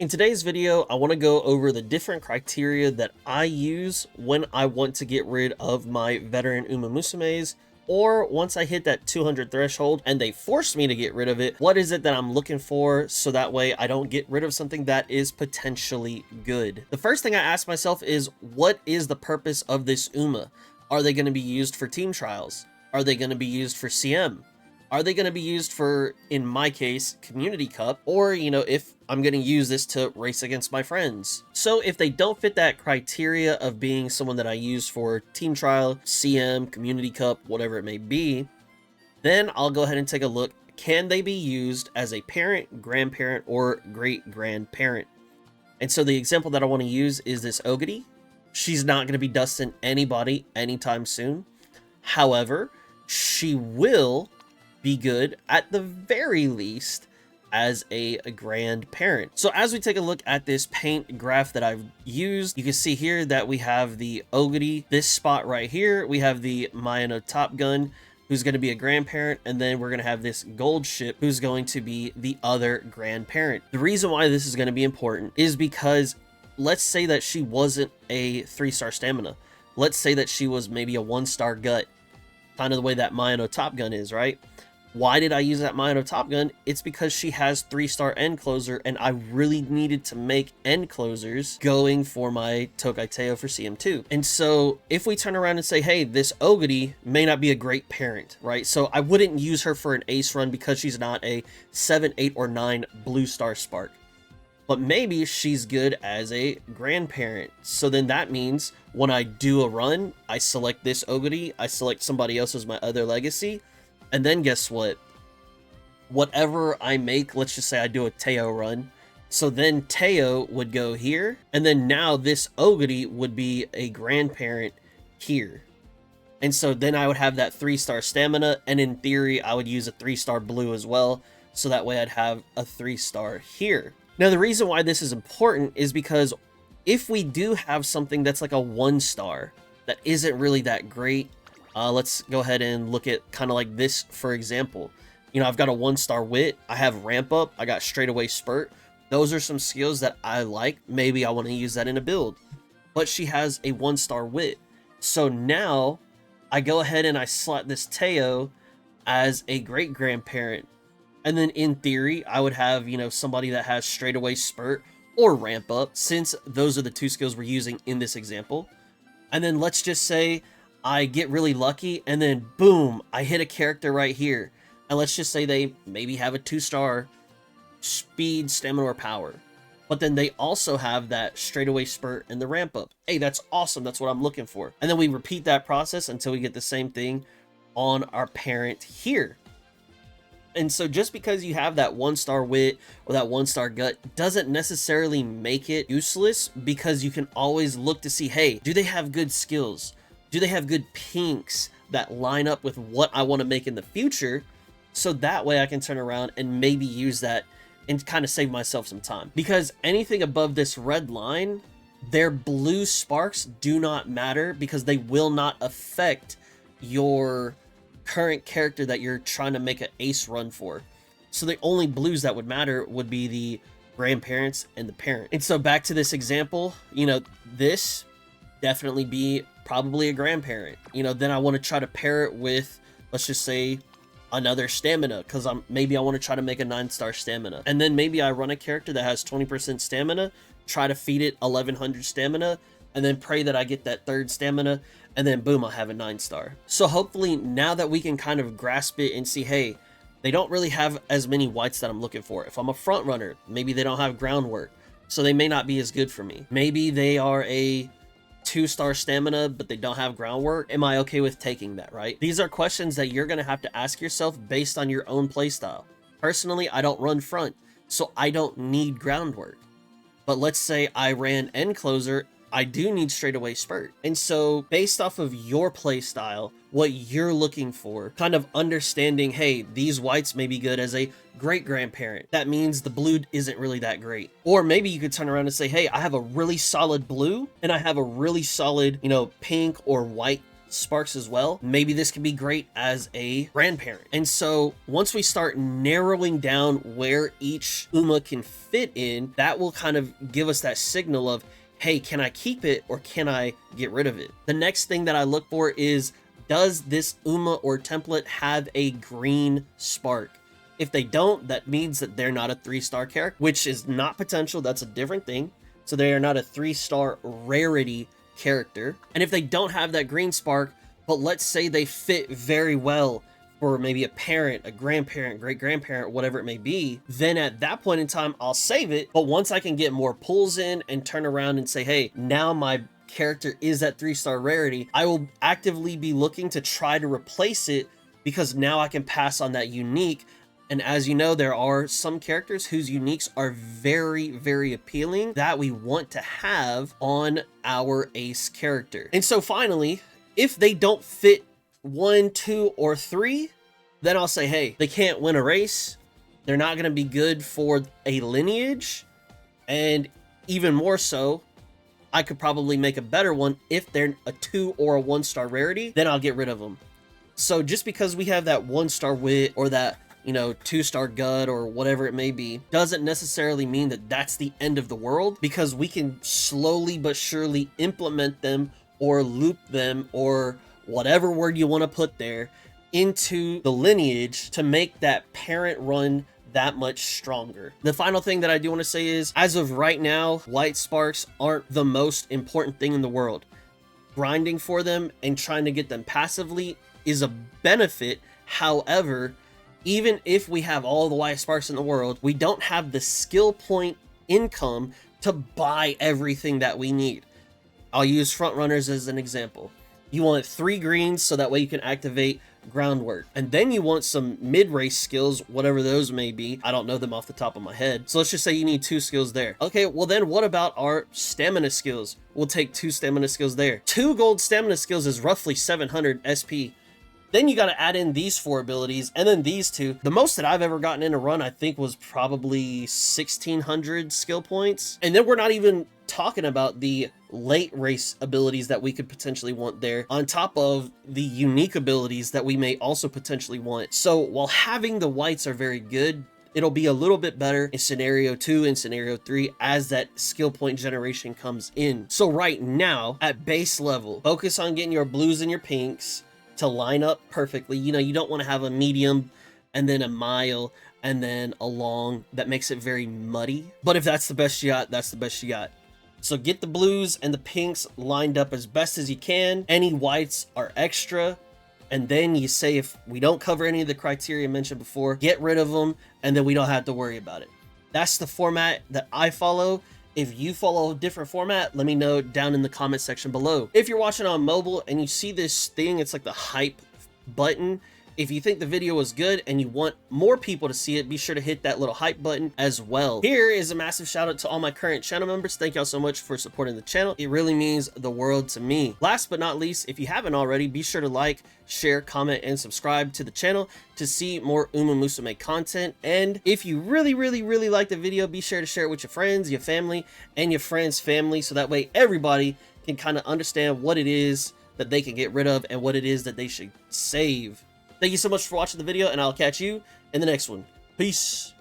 In today's video, I want to go over the different criteria that I use when I want to get rid of my veteran Umamusumes, or once I hit that 200 threshold and they force me to get rid of it, what is it that I'm looking for so that way I don't get rid of something that is potentially good. The first thing I ask myself is, what is the purpose of this Uma? Are they going to be used for team trials? Are they going to be used for CM? Are they going to be used for, in my case, Community Cup? Or, if I'm going to use this to race against my friends. So if they don't fit that criteria of being someone that I use for Team Trial, CM, Community Cup, whatever it may be, then I'll go ahead and take a look. Can they be used as a parent, grandparent, or great-grandparent? And so the example that I want to use is this Ogity. She's not going to be dusting anybody anytime soon. However, she will be good at the very least as a grandparent. So as we take a look at this paint graph that I've used, you can see here that we have the Ogity, this spot right here, we have the Mayano Top Gun, who's going to be a grandparent, and then we're going to have this gold ship who's going to be the other grandparent. The reason why this is going to be important is because let's say that she wasn't a 3-star stamina. Let's say that she was maybe a 1-star gut, kind of the way that Mayano Top Gun is, right? Why did I use that Mayano Top Gun? It's because she has 3-star end closer, and I really needed to make end closers going for my Tokai Teo for CM2. And so if we turn around and say, hey, this Ogity may not be a great parent, right? So I wouldn't use her for an ace run because she's not a 7, 8, or 9 blue star spark. But maybe she's good as a grandparent. So then that means when I do a run, I select this Ogity, I select somebody else as my other legacy. And then guess what? Whatever I make, let's just say I do a Teo run. So then Teo would go here. And then now this Ogity would be a grandparent here. And so then I would have that 3-star stamina. And in theory, I would use a 3-star blue as well. So that way I'd have a 3-star here. Now, the reason why this is important is because if we do have something that's like a 1-star that isn't really that great, let's go ahead and look at kind of like this, for example. I've got a 1-star wit, I have ramp up, I got straightaway spurt. Those are some skills that I like. Maybe I want to use that in a build. But she has a 1-star wit. So now I go ahead and I slot this Teo as a great grandparent. And then in theory, I would have, somebody that has straightaway spurt or ramp up, since those are the 2 skills we're using in this example. And then let's just say I get really lucky, and then boom, I hit a character right here. And let's just say they maybe have a 2-star speed, stamina, or power. But then they also have that straightaway spurt and the ramp up. Hey, that's awesome. That's what I'm looking for. And then we repeat that process until we get the same thing on our parent here. And so just because you have that 1-star wit or that 1-star gut doesn't necessarily make it useless, because you can always look to see, hey, do they have good skills? Do they have good pinks that line up with what I want to make in the future? So that way I can turn around and maybe use that and kind of save myself some time. Because anything above this red line, their blue sparks do not matter, because they will not affect your current character that you're trying to make an ace run for. So the only blues that would matter would be the grandparents and the parent. And so back to this example, this definitely be probably a grandparent. Then I want to try to pair it with, let's just say, another stamina, because maybe I want to try to make a 9-star stamina. And then maybe I run a character that has 20% stamina, try to feed it 1100 stamina, and then pray that I get that 3rd stamina, and then boom, I'll have a 9-star. So hopefully now that we can kind of grasp it and see, hey, they don't really have as many whites that I'm looking for. If I'm a front runner, maybe they don't have groundwork, so they may not be as good for me. Maybe they are a 2-star stamina, but they don't have groundwork. Am I okay with taking that, right? These are questions that you're going to have to ask yourself based on your own playstyle. Personally, I don't run front, so I don't need groundwork. But let's say I ran end closer, I do need straightaway spurt. And so based off of your play style, what you're looking for, kind of understanding, hey, these whites may be good as a great grandparent. That means the blue isn't really that great. Or maybe you could turn around and say, hey, I have a really solid blue and I have a really solid, pink or white sparks as well, maybe this could be great as a grandparent. And so once we start narrowing down where each Uma can fit in, that will kind of give us that signal of, hey, can I keep it or can I get rid of it? The next thing that I look for is, does this Uma or template have a green spark? If they don't, that means that they're not a 3-star character, which is not potential. That's a different thing. So they are not a 3-star rarity character. And if they don't have that green spark, but let's say they fit very well for maybe a parent, a grandparent, great-grandparent, whatever it may be, then at that point in time, I'll save it. But once I can get more pulls in and turn around and say, hey, now my character is at 3-star rarity, I will actively be looking to try to replace it, because now I can pass on that unique. And as you know, there are some characters whose uniques are very, very appealing that we want to have on our ace character. And so finally, if they don't fit 1, 2, or 3, then I'll say, hey, they can't win a race. They're not going to be good for a lineage. And even more so, I could probably make a better one if they're a 2 or a 1-star rarity, then I'll get rid of them. So just because we have that 1-star wit or that, you know, 2-star gut or whatever it may be, doesn't necessarily mean that that's the end of the world, because we can slowly but surely implement them or loop them, or whatever word you want to put there, into the lineage to make that parent run that much stronger. The final thing that I do want to say is, as of right now, white sparks aren't the most important thing in the world. Grinding for them and trying to get them passively is a benefit. However, even if we have all the white sparks in the world, we don't have the skill point income to buy everything that we need. I'll use front runners as an example. You want 3 greens so that way you can activate groundwork, and then you want some mid-race skills, whatever those may be. I don't know them off the top of my head, so let's just say you need 2 skills there. Okay, well then what about our stamina skills? We'll take 2 stamina skills there. 2 gold stamina skills is roughly 700 SP. Then you got to add in these 4 abilities, and then these 2. The most that I've ever gotten in a run, I think, was probably 1600 skill points. And then we're not even talking about the late race abilities that we could potentially want there, on top of the unique abilities that we may also potentially want. So while having the whites are very good, it'll be a little bit better in scenario 2 and scenario 3 as that skill point generation comes in. So right now, at base level, focus on getting your blues and your pinks to line up perfectly. You know, you don't want to have a medium and then a mile and then a long. That makes it very muddy. But if that's the best you got, that's the best you got. So get the blues and the pinks lined up as best as you can. Any whites are extra. And then you say, if we don't cover any of the criteria mentioned before, get rid of them, and then we don't have to worry about it. That's the format that I follow. If you follow a different format, let me know down in the comment section below. If you're watching on mobile and you see this thing, it's like the hype button. If you think the video was good and you want more people to see it, be sure to hit that little hype button as well. Here is a massive shout out to all my current channel members. Thank y'all so much for supporting the channel. It really means the world to me. Last but not least, if you haven't already, be sure to like, share, comment, and subscribe to the channel to see more Umamusume content. And if you really like the video, be sure to share it with your friends, your family, and your friends' family, so that way everybody can kind of understand what it is that they can get rid of and what it is that they should save. Thank you so much for watching the video, and I'll catch you in the next one. Peace.